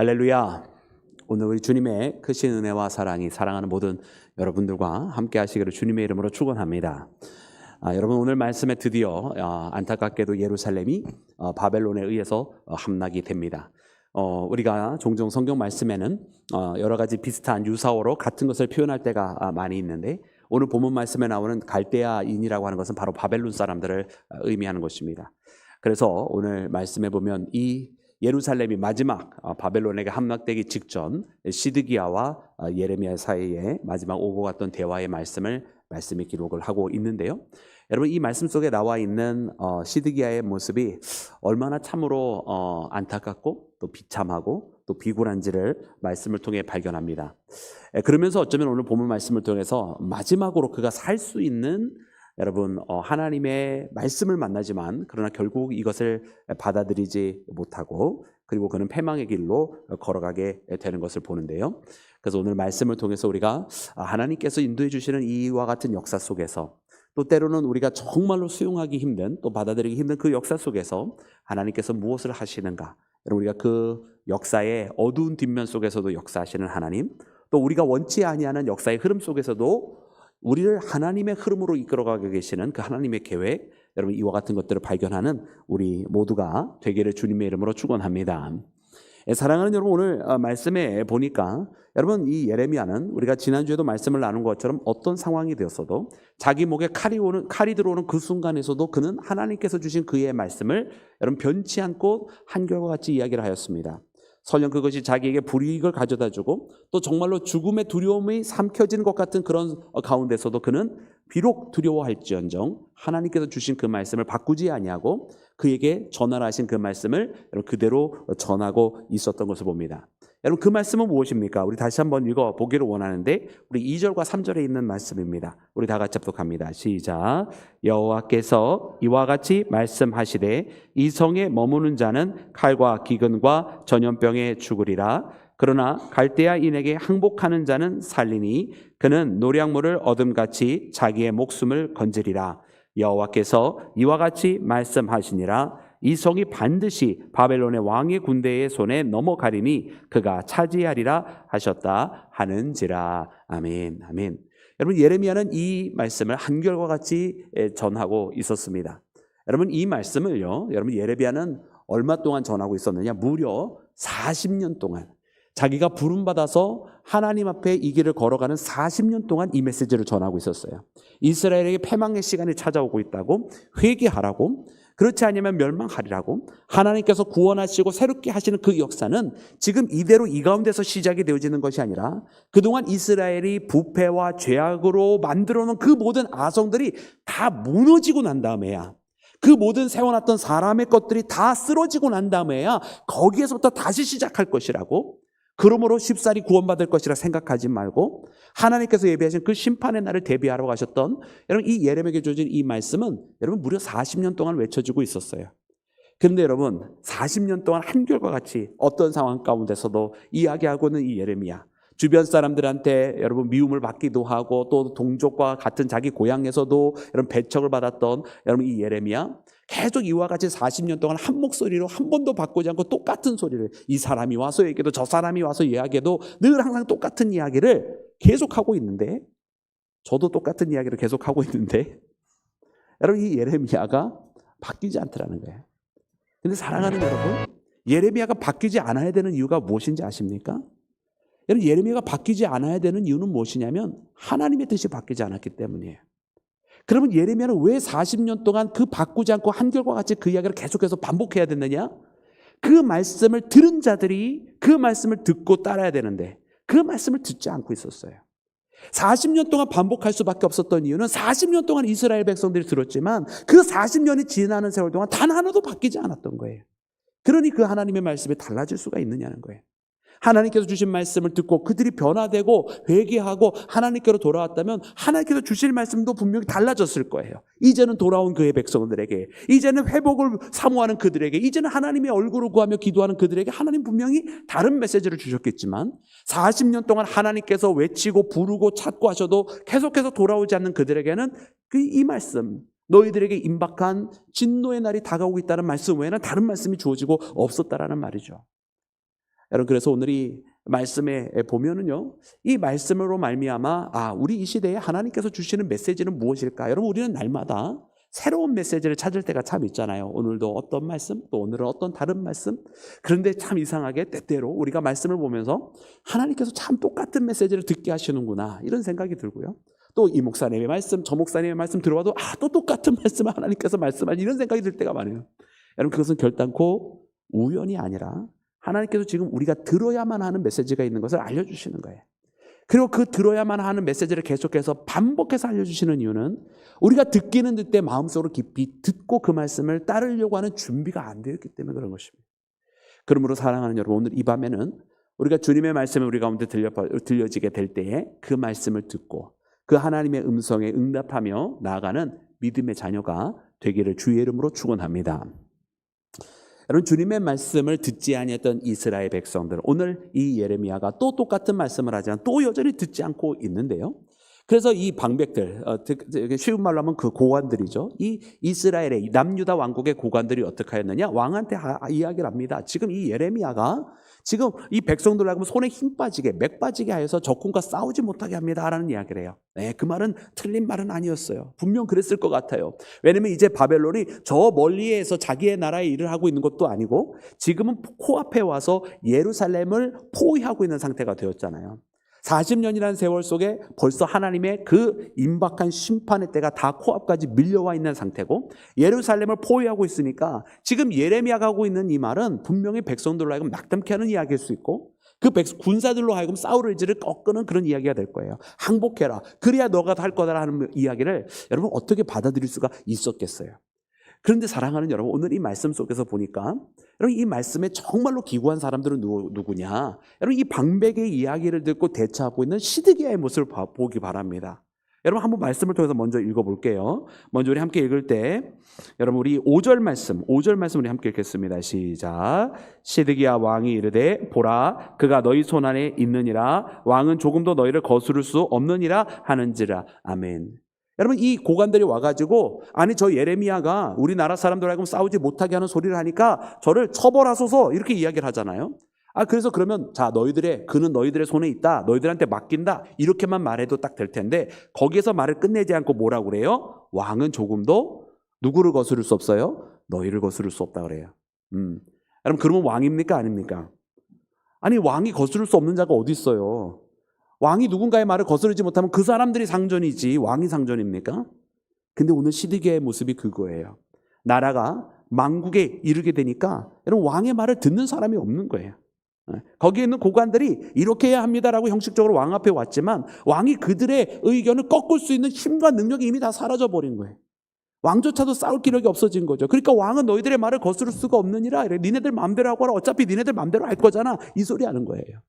할렐루야. 오늘 우리 주님의 크신 은혜와 사랑이 사랑하는 모든 여러분들과 함께 하시기를 주님의 이름으로 축원합니다. 여러분, 오늘 말씀에 드디어 안타깝게도 예루살렘이 바벨론에 의해서 함락이 됩니다. 우리가 종종 성경 말씀에는 여러 가지 비슷한 유사어로 같은 것을 표현할 때가 많이 있는데, 오늘 본문 말씀에 나오는 갈대아인이라고 하는 것은 바로 바벨론 사람들을 의미하는 것입니다. 그래서 오늘 말씀에 보면 이 예루살렘이 마지막 바벨론에게 함락되기 직전 시드기야와 예레미야 사이에 마지막 오고 갔던 대화의 말씀이 기록을 하고 있는데요. 여러분, 이 말씀 속에 나와 있는 시드기야의 모습이 얼마나 참으로 안타깝고 또 비참하고 또 비굴한지를 말씀을 통해 발견합니다. 그러면서 어쩌면 오늘 본문 말씀을 통해서 마지막으로 그가 살 수 있는, 여러분, 하나님의 말씀을 만나지만 그러나 결국 이것을 받아들이지 못하고 그리고 그는 패망의 길로 걸어가게 되는 것을 보는데요. 그래서 오늘 말씀을 통해서 우리가 하나님께서 인도해 주시는 이와 같은 역사 속에서, 또 때로는 우리가 정말로 수용하기 힘든, 또 받아들이기 힘든 그 역사 속에서 하나님께서 무엇을 하시는가, 여러분, 우리가 그 역사의 어두운 뒷면 속에서도 역사하시는 하나님, 또 우리가 원치 아니하는 역사의 흐름 속에서도 우리를 하나님의 흐름으로 이끌어가게 계시는 그 하나님의 계획, 여러분, 이와 같은 것들을 발견하는 우리 모두가 되기를 주님의 이름으로 축원합니다. 사랑하는 여러분, 오늘 말씀에 보니까 여러분, 이 예레미야는 우리가 지난주에도 말씀을 나눈 것처럼 어떤 상황이 되었어도 자기 목에 칼이 들어오는 그 순간에서도 그는 하나님께서 주신 그의 말씀을 여러분 변치 않고 한결과 같이 이야기를 하였습니다. 설령 그것이 자기에게 불이익을 가져다주고 또 정말로 죽음의 두려움이 삼켜지는 것 같은 그런 가운데서도 그는 비록 두려워할지언정 하나님께서 주신 그 말씀을 바꾸지 아니하고 그에게 전하라 하신 그 말씀을 그대로 전하고 있었던 것을 봅니다. 여러분, 그 말씀은 무엇입니까? 우리 다시 한번 읽어보기를 원하는데, 우리 2절과 3절에 있는 말씀입니다. 우리 다 같이 합독합니다. 시작. 여호와께서 이와 같이 말씀하시되 이 성에 머무는 자는 칼과 기근과 전염병에 죽으리라. 그러나 갈대아인에게 항복하는 자는 살리니 그는 노량물을 얻음같이 자기의 목숨을 건지리라. 여호와께서 이와 같이 말씀하시니라. 이 성이 반드시 바벨론의 왕의 군대의 손에 넘어가리니 그가 차지하리라 하셨다 하는지라. 아멘, 아멘. 여러분, 예레미야는 이 말씀을 한결과 같이 전하고 있었습니다. 여러분, 이 말씀을요, 여러분, 예레미야는 얼마 동안 전하고 있었느냐? 무려 40년 동안, 자기가 부름받아서 하나님 앞에 이 길을 걸어가는 40년 동안 이 메시지를 전하고 있었어요. 이스라엘에게 패망의 시간이 찾아오고 있다고, 회개하라고, 그렇지 않으면 멸망하리라고, 하나님께서 구원하시고 새롭게 하시는 그 역사는 지금 이대로 이 가운데서 시작이 되어지는 것이 아니라 그동안 이스라엘이 부패와 죄악으로 만들어 놓은 그 모든 아성들이 다 무너지고 난 다음에야, 그 모든 세워놨던 사람의 것들이 다 쓰러지고 난 다음에야 거기에서부터 다시 시작할 것이라고, 그러므로 쉽사리 구원받을 것이라 생각하지 말고 하나님께서 예비하신 그 심판의 날을 대비하러 가셨던, 여러분, 이 예레미야에게 주어진 이 말씀은 여러분 무려 40년 동안 외쳐지고 있었어요. 그런데 여러분, 40년 동안 한결과 같이 어떤 상황 가운데서도 이야기하고 있는 이 예레미야, 주변 사람들한테 여러분 미움을 받기도 하고 또 동족과 같은 자기 고향에서도 여러분 배척을 받았던 여러분 이 예레미야, 계속 이와 같이 40년 동안 한 목소리로 한 번도 바꾸지 않고 똑같은 소리를, 이 사람이 와서 얘기해도 저 사람이 와서 이야기해도 늘 항상 똑같은 이야기를 계속하고 있는데, 저도 똑같은 이야기를 계속하고 있는데 여러분, 이 예레미야가 바뀌지 않더라는 거예요. 근데 사랑하는 여러분, 예레미야가 바뀌지 않아야 되는 이유가 무엇인지 아십니까? 여러분, 예레미야가 바뀌지 않아야 되는 이유는 무엇이냐면 하나님의 뜻이 바뀌지 않았기 때문이에요. 그러면 예레미야는 왜 40년 동안 그 바꾸지 않고 한결과 같이 그 이야기를 계속해서 반복해야 됐느냐? 그 말씀을 들은 자들이 그 말씀을 듣고 따라야 되는데 그 말씀을 듣지 않고 있었어요. 40년 동안 반복할 수밖에 없었던 이유는 40년 동안 이스라엘 백성들이 들었지만 그 40년이 지나는 세월 동안 단 하나도 바뀌지 않았던 거예요. 그러니 그 하나님의 말씀이 달라질 수가 있느냐는 거예요. 하나님께서 주신 말씀을 듣고 그들이 변화되고 회개하고 하나님께로 돌아왔다면 하나님께서 주실 말씀도 분명히 달라졌을 거예요. 이제는 돌아온 그의 백성들에게, 이제는 회복을 사모하는 그들에게, 이제는 하나님의 얼굴을 구하며 기도하는 그들에게 하나님 분명히 다른 메시지를 주셨겠지만 40년 동안 하나님께서 외치고 부르고 찾고 하셔도 계속해서 돌아오지 않는 그들에게는 이 말씀, 너희들에게 임박한 진노의 날이 다가오고 있다는 말씀 외에는 다른 말씀이 주어지고 없었다라는 말이죠. 여러분 그래서 오늘 이 말씀에 보면은요, 이 말씀으로 말미암아 우리 이 시대에 하나님께서 주시는 메시지는 무엇일까? 여러분 우리는 날마다 새로운 메시지를 찾을 때가 참 있잖아요. 오늘도 어떤 말씀, 또 오늘은 어떤 다른 말씀. 그런데 참 이상하게 때때로 우리가 말씀을 보면서 하나님께서 참 똑같은 메시지를 듣게 하시는구나 이런 생각이 들고요. 또 이 목사님의 말씀, 저 목사님의 말씀 들어봐도 또 똑같은 말씀을 하나님께서 말씀하시는 이런 생각이 들 때가 많아요. 여러분 그것은 결단코 우연이 아니라 하나님께서 지금 우리가 들어야만 하는 메시지가 있는 것을 알려주시는 거예요. 그리고 그 들어야만 하는 메시지를 계속해서 반복해서 알려주시는 이유는 우리가 듣기는 듣되 마음속으로 깊이 듣고 그 말씀을 따르려고 하는 준비가 안 되었기 때문에 그런 것입니다. 그러므로 사랑하는 여러분, 오늘 이 밤에는 우리가 주님의 말씀이 우리 가운데 들려지게 될 때에 그 말씀을 듣고 그 하나님의 음성에 응답하며 나아가는 믿음의 자녀가 되기를 주의 이름으로 축원합니다. 여러분 주님의 말씀을 듣지 아니했던 이스라엘 백성들, 오늘 이 예레미야가 또 똑같은 말씀을 하지만 또 여전히 듣지 않고 있는데요. 그래서 이 방백들, 쉬운 말로 하면 그 고관들이죠. 이 이스라엘의 남유다 왕국의 고관들이 어떻게 하였느냐? 왕한테 이야기를 합니다. 지금 이 예레미야가 지금 이 백성들하고 손에 힘 빠지게, 맥 빠지게 하여서 적군과 싸우지 못하게 합니다라는 이야기를 해요. 네, 그 말은 틀린 말은 아니었어요. 분명 그랬을 것 같아요. 왜냐면 이제 바벨론이 저 멀리에서 자기의 나라의 일을 하고 있는 것도 아니고 지금은 코앞에 와서 예루살렘을 포위하고 있는 상태가 되었잖아요. 40년이라는 세월 속에 벌써 하나님의 그 임박한 심판의 때가 다 코앞까지 밀려와 있는 상태고 예루살렘을 포위하고 있으니까 지금 예레미야가 하고 있는 이 말은 분명히 백성들로 하여금 낙담케 하는 이야기일 수 있고 그 군사들로 하여금 싸울 의지를 꺾는 그런 이야기가 될 거예요. 항복해라. 그래야 너가 할 거다라는 이야기를 여러분 어떻게 받아들일 수가 있었겠어요. 그런데 사랑하는 여러분, 오늘 이 말씀 속에서 보니까 여러분 이 말씀에 정말로 기구한 사람들은 누구냐? 여러분 이 방백의 이야기를 듣고 대처하고 있는 시드기야의 모습을 보기 바랍니다. 여러분 한번 말씀을 통해서 먼저 읽어볼게요. 먼저 우리 함께 읽을 때 여러분 우리 5절 말씀 우리 함께 읽겠습니다. 시작. 시드기야 왕이 이르되 보라 그가 너희 손 안에 있느니라 왕은 조금도 너희를 거스를 수 없느니라 하는지라. 아멘. 여러분 이 고관들이 와가지고 아니 저 예레미야가 우리나라 사람들하고 싸우지 못하게 하는 소리를 하니까 저를 처벌하소서 이렇게 이야기를 하잖아요. 그래서 그러면 자 그는 너희들의 손에 있다, 너희들한테 맡긴다 이렇게만 말해도 딱 될 텐데 거기에서 말을 끝내지 않고 뭐라고 그래요? 왕은 조금도 누구를 거스를 수 없어요? 너희를 거스를 수 없다 그래요. 여러분 그러면 왕입니까 아닙니까? 아니 왕이 거스를 수 없는 자가 어디 있어요? 왕이 누군가의 말을 거스르지 못하면 그 사람들이 상전이지 왕이 상전입니까? 근데 오늘 시드기야의 모습이 그거예요. 나라가 망국에 이르게 되니까 여러분 왕의 말을 듣는 사람이 없는 거예요. 거기에 있는 고관들이 이렇게 해야 합니다라고 형식적으로 왕 앞에 왔지만 왕이 그들의 의견을 꺾을 수 있는 힘과 능력이 이미 다 사라져버린 거예요. 왕조차도 싸울 기력이 없어진 거죠. 그러니까 왕은 너희들의 말을 거스를 수가 없느니라. 니네들 마음대로 하고 하라. 어차피 니네들 마음대로 할 거잖아. 이 소리 하는 거예요.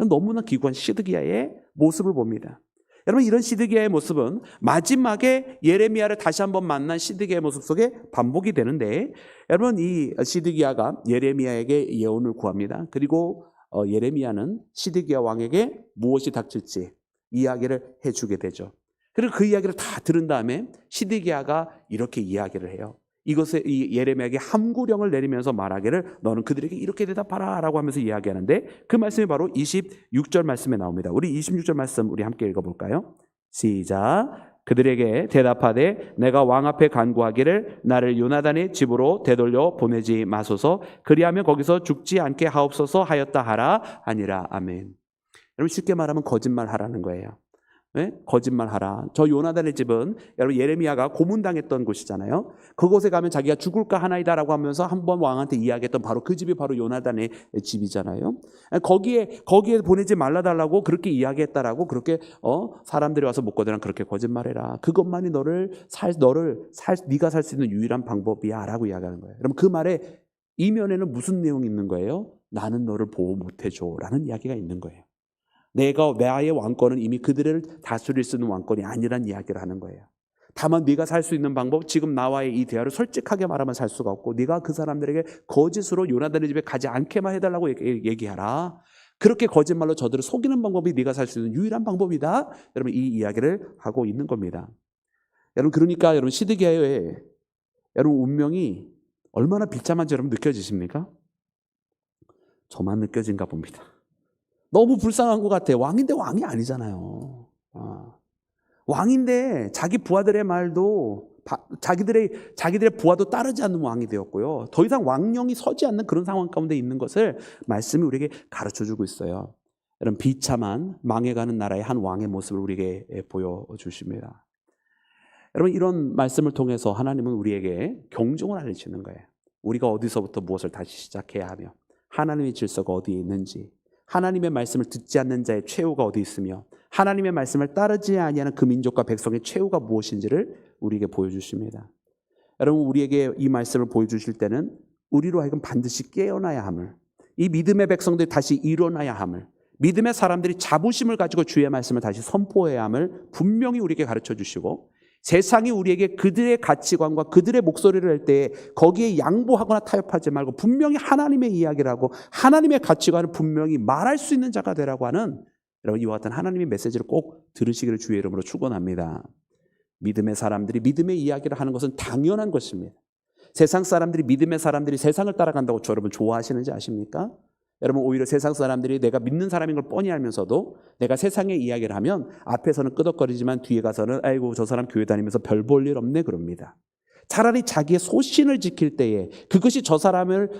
너무나 기구한 시드기야의 모습을 봅니다. 여러분 이런 시드기야의 모습은 마지막에 예레미야를 다시 한번 만난 시드기야의 모습 속에 반복이 되는데 여러분 이 시드기야가 예레미야에게 예언을 구합니다. 그리고 예레미야는 시드기야 왕에게 무엇이 닥칠지 이야기를 해주게 되죠. 그리고 그 이야기를 다 들은 다음에 시드기야가 이렇게 이야기를 해요. 이것에 이 예레미야에게 함구령을 내리면서 말하기를 너는 그들에게 이렇게 대답하라 라고 하면서 이야기하는데 그 말씀이 바로 26절 말씀에 나옵니다. 우리 26절 말씀 우리 함께 읽어볼까요? 시작. 그들에게 대답하되 내가 왕 앞에 간구하기를 나를 요나단의 집으로 되돌려 보내지 마소서 그리하면 거기서 죽지 않게 하옵소서 하였다 하라 아니라. 아멘. 여러분 쉽게 말하면 거짓말하라는 거예요. 네? 거짓말하라. 저 요나단의 집은 여러분 예레미야가 고문당했던 곳이잖아요. 그곳에 가면 자기가 죽을까 하나이다라고 하면서 한번 왕한테 이야기했던 바로 그 집이 바로 요나단의 집이잖아요. 거기에 보내지 말라달라고 그렇게 이야기했다라고 그렇게 사람들이 와서 묻거든 그렇게 거짓말해라. 그것만이 네가 살 수 있는 유일한 방법이야라고 이야기하는 거예요. 여러분 그 말에 이면에는 무슨 내용이 있는 거예요? 나는 너를 보호 못해줘라는 이야기가 있는 거예요. 나의 왕권은 이미 그들을 다스릴 수 있는 왕권이 아니란 이야기를 하는 거예요. 다만 네가 살 수 있는 방법, 지금 나와의 이 대화를 솔직하게 말하면 살 수가 없고 네가 그 사람들에게 거짓으로 요나단의 집에 가지 않게만 해달라고 얘기하라. 그렇게 거짓말로 저들을 속이는 방법이 네가 살 수 있는 유일한 방법이다. 여러분 이 이야기를 하고 있는 겁니다. 여러분 그러니까 여러분 시드기야의 여러분 운명이 얼마나 비참한지 여러분 느껴지십니까? 저만 느껴진가 봅니다. 너무 불쌍한 것 같아요. 왕인데 왕이 아니잖아요. 왕인데 자기 부하들의 말도 자기들의 부하도 따르지 않는 왕이 되었고요. 더 이상 왕령이 서지 않는 그런 상황 가운데 있는 것을 말씀이 우리에게 가르쳐주고 있어요. 이런 비참한 망해가는 나라의 한 왕의 모습을 우리에게 보여주십니다. 여러분, 이런 말씀을 통해서 하나님은 우리에게 경종을 알리시는 거예요. 우리가 어디서부터 무엇을 다시 시작해야 하며 하나님의 질서가 어디에 있는지, 하나님의 말씀을 듣지 않는 자의 최후가 어디 있으며 하나님의 말씀을 따르지 아니하는 그 민족과 백성의 최후가 무엇인지를 우리에게 보여주십니다. 여러분, 우리에게 이 말씀을 보여주실 때는 우리로 하여금 반드시 깨어나야 함을, 이 믿음의 백성들이 다시 일어나야 함을, 믿음의 사람들이 자부심을 가지고 주의 말씀을 다시 선포해야 함을 분명히 우리에게 가르쳐 주시고, 세상이 우리에게 그들의 가치관과 그들의 목소리를 할 때에 거기에 양보하거나 타협하지 말고 분명히 하나님의 이야기를 하고 하나님의 가치관을 분명히 말할 수 있는 자가 되라고 하는, 여러분, 이와 같은 하나님의 메시지를 꼭 들으시기를 주의 이름으로 축원합니다. 믿음의 사람들이 믿음의 이야기를 하는 것은 당연한 것입니다. 세상 사람들이, 믿음의 사람들이 세상을 따라간다고 여러분 좋아하시는지 아십니까? 여러분, 오히려 세상 사람들이 내가 믿는 사람인 걸 뻔히 알면서도 내가 세상의 이야기를 하면 앞에서는 끄덕거리지만 뒤에 가서는 아이고 저 사람 교회 다니면서 별 볼 일 없네 그럽니다. 차라리 자기의 소신을 지킬 때에 그것이 저 사람을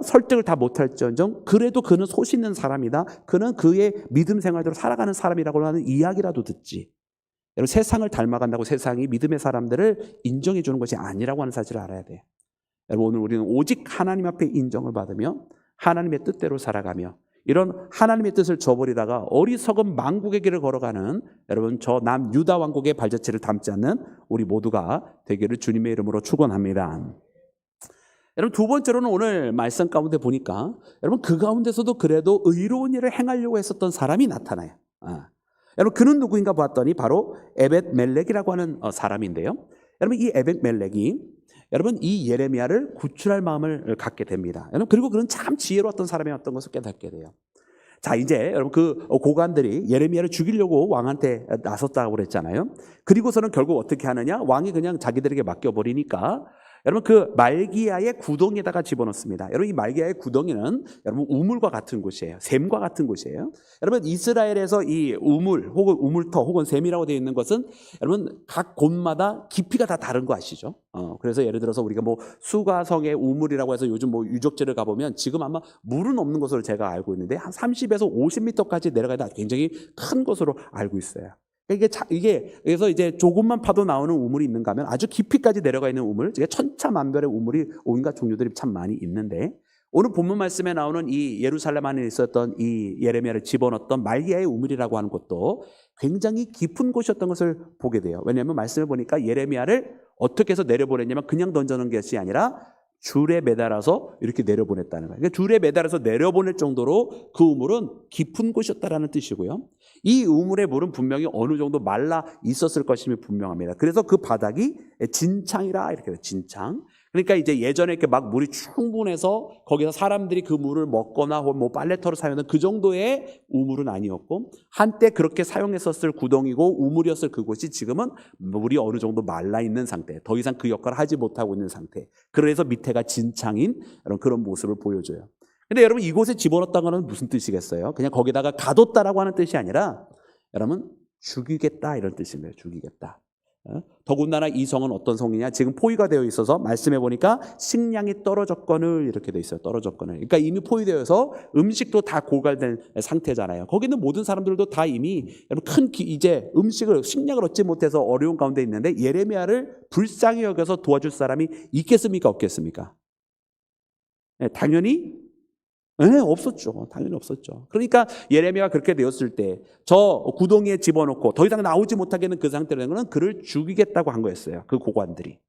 설득을 다 못할지언정 그래도 그는 소신 있는 사람이다, 그는 그의 믿음 생활대로 살아가는 사람이라고 하는 이야기라도 듣지. 여러분, 세상을 닮아간다고 세상이 믿음의 사람들을 인정해 주는 것이 아니라고 하는 사실을 알아야 돼요. 여러분, 오늘 우리는 오직 하나님 앞에 인정을 받으며 하나님의 뜻대로 살아가며 이런 하나님의 뜻을 저버리다가 어리석은 망국의 길을 걸어가는, 여러분, 저 남유다 왕국의 발자취를 담지 않는 우리 모두가 되기를 주님의 이름으로 축원합니다. 여러분, 두 번째로는 오늘 말씀 가운데 보니까 여러분 그 가운데서도 그래도 의로운 일을 행하려고 했었던 사람이 나타나요. 여러분, 그는 누구인가 봤더니 바로 에벳멜렉이라고 하는 사람인데요. 여러분, 이 에벳멜렉이 여러분 이 예레미야를 구출할 마음을 갖게 됩니다. 여러분, 그리고 그는 참 지혜로웠던 사람이었던 것을 깨닫게 돼요. 자, 이제 여러분 그 고관들이 예레미야를 죽이려고 왕한테 나섰다고 그랬잖아요. 그리고서는 결국 어떻게 하느냐? 왕이 그냥 자기들에게 맡겨버리니까 여러분 그 말기야의 구덩이에다가 집어넣습니다. 여러분, 이 말기야의 구덩이는 여러분 우물과 같은 곳이에요. 샘과 같은 곳이에요. 여러분, 이스라엘에서 이 우물 혹은 우물터 혹은 샘이라고 되어 있는 것은 여러분 각 곳마다 깊이가 다 다른 거 아시죠? 그래서 예를 들어서 우리가 뭐 수가성의 우물이라고 해서 요즘 뭐 유적지를 가보면 지금 아마 물은 없는 것으로 제가 알고 있는데 한 30에서 50m까지 내려가야 굉장히 큰 것으로 알고 있어요. 이게 그래서 이제 조금만 파도 나오는 우물이 있는가 하면 아주 깊이까지 내려가 있는 우물, 천차만별의 우물이 온갖 종류들이 참 많이 있는데, 오늘 본문 말씀에 나오는 이 예루살렘 안에 있었던 이 예레미야를 집어넣었던 말기야의 우물이라고 하는 것도 굉장히 깊은 곳이었던 것을 보게 돼요. 왜냐하면 말씀을 보니까 예레미야를 어떻게 해서 내려보냈냐면 그냥 던져놓은 것이 아니라 줄에 매달아서 이렇게 내려보냈다는 거예요. 그러니까 줄에 매달아서 내려보낼 정도로 그 우물은 깊은 곳이었다라는 뜻이고요. 이 우물의 물은 분명히 어느 정도 말라 있었을 것임이 분명합니다. 그래서 그 바닥이 진창이라 이렇게 돼요. 진창. 그러니까 이제 예전에 이렇게 막 물이 충분해서 거기서 사람들이 그 물을 먹거나 혹은 뭐 빨래터를 사용하는 그 정도의 우물은 아니었고, 한때 그렇게 사용했었을 구덩이고 우물이었을 그곳이 지금은 물이 어느 정도 말라 있는 상태, 더 이상 그 역할을 하지 못하고 있는 상태. 그래서 밑에가 진창인 그런 모습을 보여줘요. 근데 여러분, 이곳에 집어넣었다는 건 무슨 뜻이겠어요? 그냥 거기다가 가뒀다라고 하는 뜻이 아니라 여러분 죽이겠다 이런 뜻입니다. 죽이겠다. 더군다나 이 성은 어떤 성이냐? 지금 포위가 되어 있어서 말씀해 보니까 식량이 떨어졌거늘 이렇게 돼 있어요. 떨어졌거늘. 그러니까 이미 포위되어서 음식도 다 고갈된 상태잖아요. 거기 있는 모든 사람들도 다 이미 이제 식량을 얻지 못해서 어려운 가운데 있는데 예레미야를 불쌍히 여겨서 도와줄 사람이 있겠습니까? 없겠습니까? 네, 당연히 없었죠. 당연히 없었죠. 그러니까 예레미야가 그렇게 되었을 때 저 구덩이에 집어넣고 더 이상 나오지 못하게 하는 그 상태로 된 거는 그를 죽이겠다고 한 거였어요. 그 고관들이.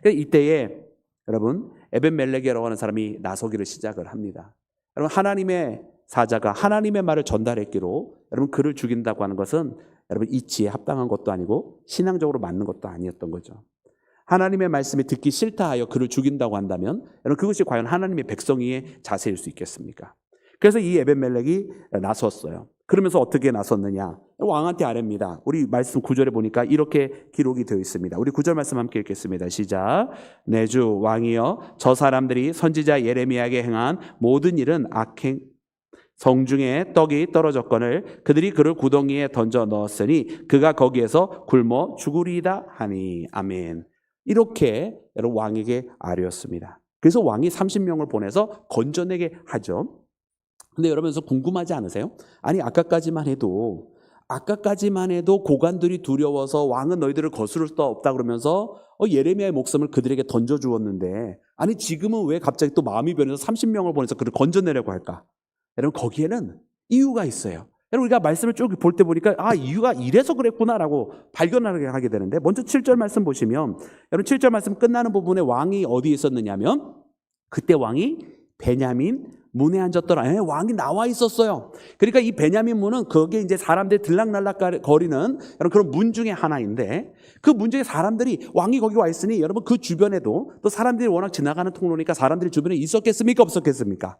이때에 여러분 에벳멜렉이라고 하는 사람이 나서기를 시작을 합니다. 여러분, 하나님의 사자가 하나님의 말을 전달했기로 여러분 그를 죽인다고 하는 것은 여러분 이치에 합당한 것도 아니고 신앙적으로 맞는 것도 아니었던 거죠. 하나님의 말씀이 듣기 싫다 하여 그를 죽인다고 한다면 여러분 그것이 과연 하나님의 백성의 자세일 수 있겠습니까? 그래서 이 에벳멜렉이 나섰어요. 그러면서 어떻게 나섰느냐? 왕한테 아뢰입니다. 우리 말씀 9절에 보니까 이렇게 기록이 되어 있습니다. 우리 9절 말씀 함께 읽겠습니다. 시작. 내 주 왕이여, 저 사람들이 선지자 예레미야에게 행한 모든 일은 성중에 떡이 떨어졌거늘 그들이 그를 구덩이에 던져 넣었으니 그가 거기에서 굶어 죽으리이다 하니. 아멘. 이렇게 여러분 왕에게 아뢰었습니다. 그래서 왕이 30명을 보내서 건져내게 하죠. 근데 여러분 궁금하지 않으세요? 아니 아까까지만 해도 고관들이 두려워서 왕은 너희들을 거스를 수 없다 그러면서 예레미야의 목숨을 그들에게 던져 주었는데, 아니 지금은 왜 갑자기 또 마음이 변해서 30명을 보내서 그를 건져내려고 할까? 여러분 거기에는 이유가 있어요. 여러분 우리가 말씀을 쭉 볼 때 보니까 이유가 이래서 그랬구나라고 발견하게 하게 되는데, 먼저 7절 말씀 보시면 여러분 7절 말씀 끝나는 부분에 왕이 어디에 있었느냐면 그때 왕이 베냐민 문에 앉았더라. 왕이 나와 있었어요. 그러니까 이 베냐민 문은 거기에 이제 사람들이 들락날락 거리는 여러분 그런 문 중에 하나인데, 그 문 중에 사람들이 왕이 거기 와 있으니 여러분 그 주변에도 또 사람들이 워낙 지나가는 통로니까 사람들이 주변에 있었겠습니까? 없었겠습니까?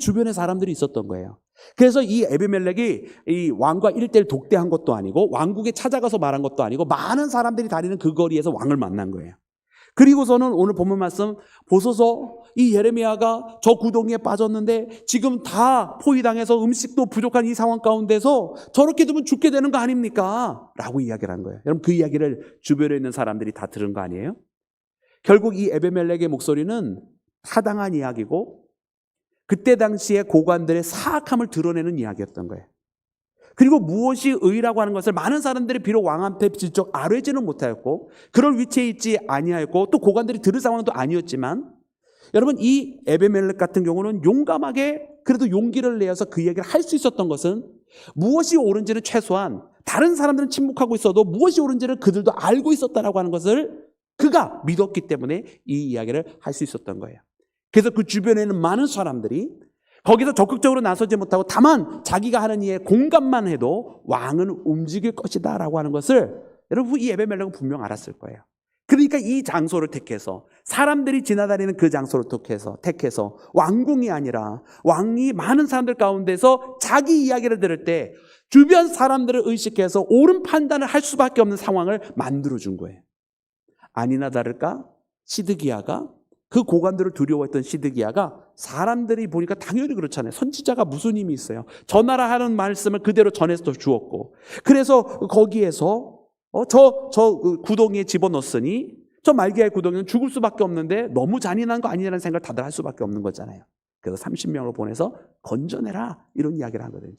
주변에 사람들이 있었던 거예요. 그래서 이 에비멜렉이 이 왕과 1대1 독대한 것도 아니고 왕국에 찾아가서 말한 것도 아니고 많은 사람들이 다니는 그 거리에서 왕을 만난 거예요. 그리고서는 오늘 본문 말씀 보소서, 이 예레미야가 저 구덩이에 빠졌는데 지금 다 포위당해서 음식도 부족한 이 상황 가운데서 저렇게 두면 죽게 되는 거 아닙니까? 라고 이야기를 한 거예요. 여러분 그 이야기를 주변에 있는 사람들이 다 들은 거 아니에요? 결국 이 에베멜렉의 목소리는 타당한 이야기고 그때 당시에 고관들의 사악함을 드러내는 이야기였던 거예요. 그리고 무엇이 의라고 하는 것을 많은 사람들이 비록 왕한테 직접 아뢰지는 못하였고 그럴 위치에 있지 아니하였고 또 고관들이 들을 상황도 아니었지만, 여러분 이 에베멜렉 같은 경우는 용감하게 그래도 용기를 내어서 그 얘기를 할 수 있었던 것은 무엇이 옳은지는 최소한 다른 사람들은 침묵하고 있어도 무엇이 옳은지를 그들도 알고 있었다라고 하는 것을 그가 믿었기 때문에 이 이야기를 할 수 있었던 거예요. 그래서 그 주변에 있는 많은 사람들이 거기서 적극적으로 나서지 못하고 다만 자기가 하는 일에 공감만 해도 왕은 움직일 것이다 라고 하는 것을 여러분 이 에베멜렉은 분명 알았을 거예요. 그러니까 이 장소를 택해서, 사람들이 지나다니는 그 장소를 택해서 왕궁이 아니라 왕이 많은 사람들 가운데서 자기 이야기를 들을 때 주변 사람들을 의식해서 옳은 판단을 할 수밖에 없는 상황을 만들어준 거예요. 아니나 다를까 시드기야가, 그 고관들을 두려워했던 시드기야가 사람들이 보니까 당연히 그렇잖아요. 선지자가 무슨 힘이 있어요. 전하라 하는 말씀을 그대로 전해서 주었고, 그래서 거기에서 저 구덩이에 집어넣었으니 저 말기야의 구덩이는 죽을 수밖에 없는데 너무 잔인한 거 아니냐는 생각을 다들 할 수밖에 없는 거잖아요. 그래서 30명을 보내서 건져내라 이런 이야기를 하거든요.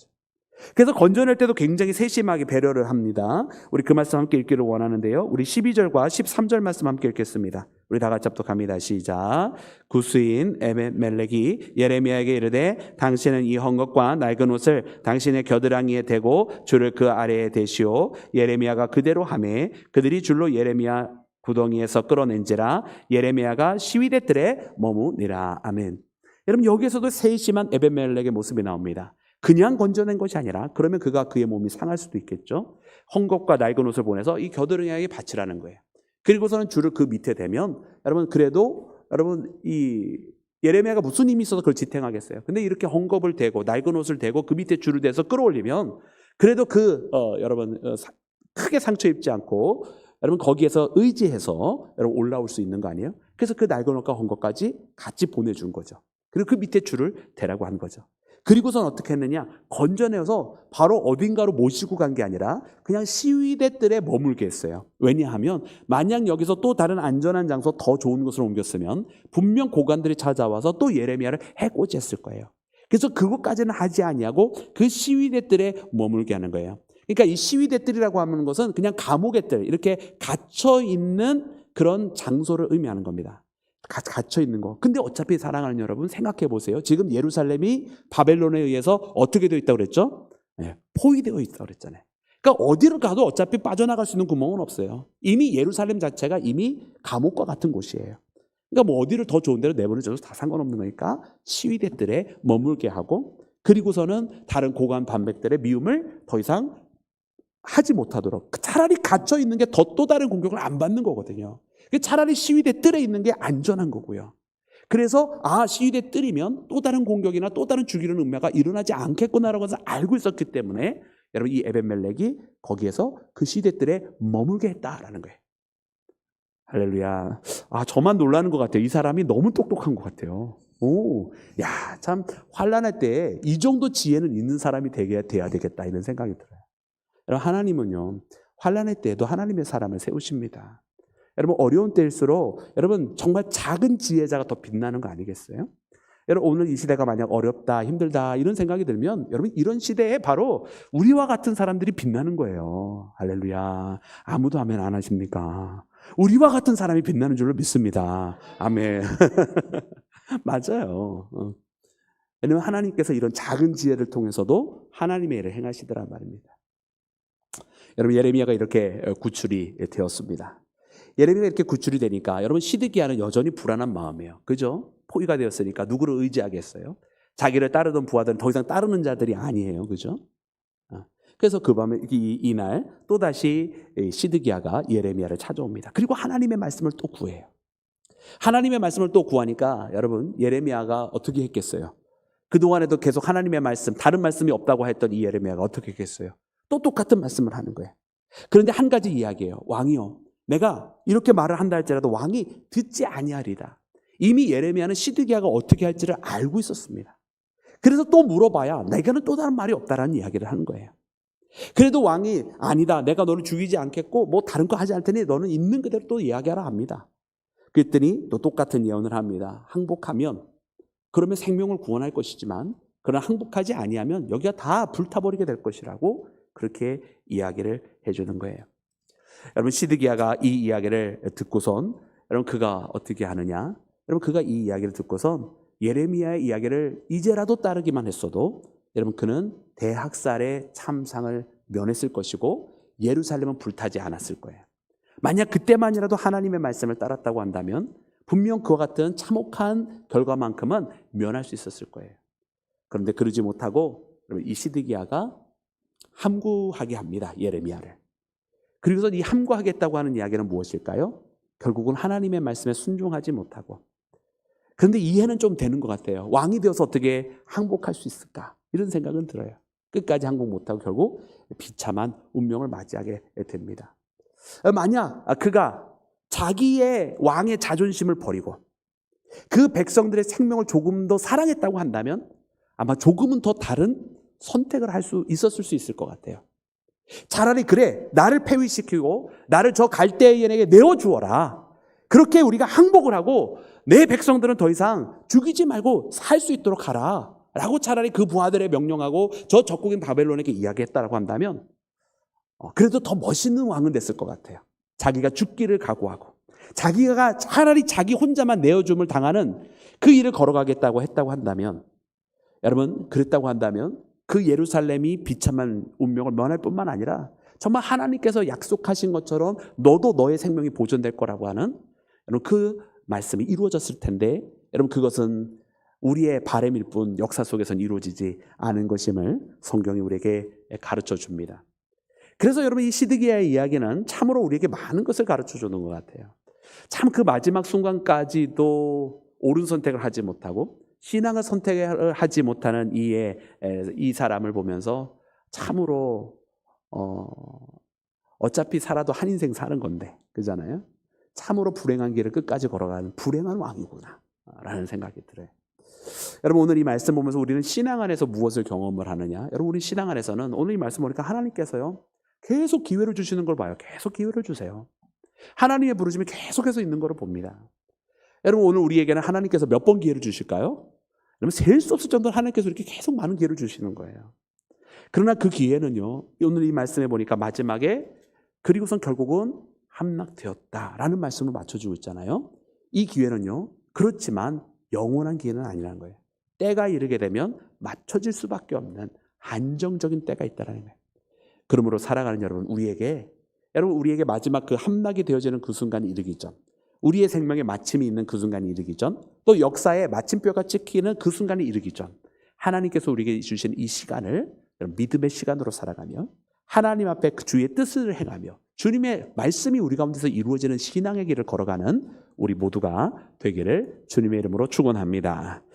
그래서 건져낼 때도 굉장히 세심하게 배려를 합니다. 우리 그 말씀 함께 읽기를 원하는데요. 우리 12절과 13절 말씀 함께 읽겠습니다. 우리 다 같이 합독합니다. 시작. 구스인 에베멜렉이 예레미야에게 이르되 당신은 이 헝겊과 낡은 옷을 당신의 겨드랑이에 대고 줄을 그 아래에 대시오. 예레미야가 그대로 하매 그들이 줄로 예레미야 구덩이에서 끌어낸지라 예레미야가 시위대 뜰에 머무니라. 아멘. 여러분 여기에서도 세심한 에베멜렉의 모습이 나옵니다. 그냥 건져낸 것이 아니라, 그러면 그의 몸이 상할 수도 있겠죠. 헝겊과 낡은 옷을 보내서 이 겨드랑이에 받치라는 거예요. 그리고서는 줄을 그 밑에 대면, 여러분 이 예레미야가 무슨 힘이 있어서 그걸 지탱하겠어요. 근데 이렇게 헝겊을 대고 낡은 옷을 대고 그 밑에 줄을 대서 끌어올리면 그래도 크게 상처 입지 않고 여러분 거기에서 의지해서 여러분 올라올 수 있는 거 아니에요? 그래서 그 낡은 옷과 헝겊까지 같이 보내준 거죠. 그리고 그 밑에 줄을 대라고 한 거죠. 그리고선 어떻게 했느냐? 건져내어서 바로 어딘가로 모시고 간 게 아니라 그냥 시위대 뜰에 머물게 했어요. 왜냐하면 만약 여기서 또 다른 안전한 장소, 더 좋은 곳으로 옮겼으면 분명 고관들이 찾아와서 또 예레미야를 해코지했을 거예요. 그래서 그것까지는 하지 아니하고 그 시위대 뜰에 머물게 하는 거예요. 그러니까 이 시위대 뜰이라고 하는 것은 그냥 감옥의 뜰, 이렇게 갇혀 있는 그런 장소를 의미하는 겁니다. 갇혀 있는 거. 근데 어차피 사랑하는 여러분 생각해 보세요. 지금 예루살렘이 바벨론에 의해서 어떻게 되어 있다고 그랬죠? 네, 포위되어 있다고 그랬잖아요. 그러니까 어디를 가도 어차피 빠져나갈 수 있는 구멍은 없어요. 이미 예루살렘 자체가 이미 감옥과 같은 곳이에요. 그러니까 뭐 어디를 더 좋은 데로 내보내줘도 다 상관없는 거니까 시위대들에 머물게 하고, 그리고서는 다른 고관 반백들의 미움을 더 이상 하지 못하도록, 차라리 갇혀 있는 게 또 다른 공격을 안 받는 거거든요. 차라리 시위대 뜰에 있는 게 안전한 거고요. 그래서 시위대 뜰이면 또 다른 공격이나 또 다른 죽이는 음모가 일어나지 않겠구나라고 해서 알고 있었기 때문에 여러분 이 에벤멜렉이 거기에서 그 시위대 뜰에 머물게 했다라는 거예요. 할렐루야. 저만 놀라는 것 같아요. 이 사람이 너무 똑똑한 것 같아요. 야, 참 환난할 때 이 정도 지혜는 있는 사람이 돼야 되겠다 이런 생각이 들어요. 여러분 하나님은요 환난의 때에도 하나님의 사람을 세우십니다. 여러분 어려운 때일수록 여러분 정말 작은 지혜자가 더 빛나는 거 아니겠어요? 여러분 오늘 이 시대가 만약 어렵다 힘들다 이런 생각이 들면 여러분 이런 시대에 바로 우리와 같은 사람들이 빛나는 거예요. 할렐루야. 아무도 아멘 안 하십니까? 우리와 같은 사람이 빛나는 줄로 믿습니다. 아멘. 맞아요. 왜냐하면 하나님께서 이런 작은 지혜를 통해서도 하나님의 일을 행하시더란 말입니다. 여러분 예레미야가 이렇게 구출이 되었습니다. 예레미야가 이렇게 구출이 되니까 여러분 시드기야는 여전히 불안한 마음이에요. 그죠? 포위가 되었으니까 누구를 의지하겠어요? 자기를 따르던 부하들은 더 이상 따르는 자들이 아니에요. 그죠? 그래서 그 밤에 이날 또다시 시드기야가 예레미야를 찾아옵니다. 그리고 하나님의 말씀을 또 구해요. 하나님의 말씀을 또 구하니까 여러분 예레미야가 어떻게 했겠어요? 그동안에도 계속 하나님의 말씀, 다른 말씀이 없다고 했던 이 예레미야가 어떻게 했겠어요? 또 똑같은 말씀을 하는 거예요. 그런데 한 가지 이야기예요. 왕이요, 내가 이렇게 말을 한다 할지라도 왕이 듣지 아니하리다. 이미 예레미야는 시드기야가 어떻게 할지를 알고 있었습니다. 그래서 또 물어봐야 내게는 또 다른 말이 없다라는 이야기를 하는 거예요. 그래도 왕이 아니다, 내가 너를 죽이지 않겠고 뭐 다른 거 하지 않을 테니 너는 있는 그대로 또 이야기하라 합니다. 그랬더니 또 똑같은 예언을 합니다. 항복하면 그러면 생명을 구원할 것이지만 그러나 항복하지 아니하면 여기가 다 불타버리게 될 것이라고 그렇게 이야기를 해주는 거예요. 여러분 시드기야가 이 이야기를 듣고선 여러분 그가 어떻게 하느냐? 여러분 그가 이 이야기를 듣고선 예레미야의 이야기를 이제라도 따르기만 했어도 여러분 그는 대학살의 참상을 면했을 것이고 예루살렘은 불타지 않았을 거예요. 만약 그때만이라도 하나님의 말씀을 따랐다고 한다면 분명 그와 같은 참혹한 결과만큼은 면할 수 있었을 거예요. 그런데 그러지 못하고 이 시드기야가 함구하게 합니다. 예레미야를. 그리고서 이 함구하겠다고 하는 이야기는 무엇일까요? 결국은 하나님의 말씀에 순종하지 못하고. 그런데 이해는 좀 되는 것 같아요. 왕이 되어서 어떻게 항복할 수 있을까? 이런 생각은 들어요. 끝까지 항복 못하고 결국 비참한 운명을 맞이하게 됩니다. 만약 그가 자기의 왕의 자존심을 버리고 그 백성들의 생명을 조금 더 사랑했다고 한다면 아마 조금은 더 다른 선택을 할 수 있었을 수 있을 것 같아요. 차라리 그래, 나를 폐위시키고 나를 저 갈대아인에게 내어주어라. 그렇게 우리가 항복을 하고 내 백성들은 더 이상 죽이지 말고 살 수 있도록 하라 라고 차라리 그 부하들의 명령하고 저 적국인 바벨론에게 이야기했다라고 한다면 그래도 더 멋있는 왕은 됐을 것 같아요. 자기가 죽기를 각오하고 자기가 차라리 자기 혼자만 내어줌을 당하는 그 일을 걸어가겠다고 했다고 한다면 여러분 그랬다고 한다면 그 예루살렘이 비참한 운명을 면할 뿐만 아니라 정말 하나님께서 약속하신 것처럼 너도 너의 생명이 보존될 거라고 하는 여러분 그 말씀이 이루어졌을 텐데 여러분 그것은 우리의 바람일 뿐 역사 속에서는 이루어지지 않은 것임을 성경이 우리에게 가르쳐 줍니다. 그래서 여러분 이 시드기야의 이야기는 참으로 우리에게 많은 것을 가르쳐 주는 것 같아요. 참 그 마지막 순간까지도 옳은 선택을 하지 못하고 신앙을 선택하지 못하는 이 사람을 보면서 참으로 어차피 살아도 한 인생 사는 건데 그잖아요. 참으로 불행한 길을 끝까지 걸어가는 불행한 왕이구나 라는 생각이 들어요. 여러분 오늘 이 말씀 보면서 우리는 신앙 안에서 무엇을 경험을 하느냐? 여러분 우리 신앙 안에서는 오늘 이 말씀 보니까 하나님께서요 계속 기회를 주시는 걸 봐요. 계속 기회를 주세요. 하나님의 부르심이 계속해서 있는 걸 봅니다. 여러분 오늘 우리에게는 하나님께서 몇 번 기회를 주실까요? 여러분 셀 수 없을 정도로 하나님께서 이렇게 계속 많은 기회를 주시는 거예요. 그러나 그 기회는요 오늘 이 말씀에 보니까 마지막에 그리고선 결국은 함락되었다라는 말씀을 맞춰주고 있잖아요. 이 기회는요 그렇지만 영원한 기회는 아니라는 거예요. 때가 이르게 되면 맞춰질 수밖에 없는 한정적인 때가 있다는 거예요. 그러므로 살아가는 여러분 우리에게 마지막 그 함락이 되어지는 그 순간이 이르기 전 우리의 생명에 마침이 있는 그 순간이 이르기 전 또 역사에 마침표가 찍히는 그 순간이 이르기 전 하나님께서 우리에게 주신 이 시간을 믿음의 시간으로 살아가며 하나님 앞에 그 주의 뜻을 행하며 주님의 말씀이 우리 가운데서 이루어지는 신앙의 길을 걸어가는 우리 모두가 되기를 주님의 이름으로 축원합니다.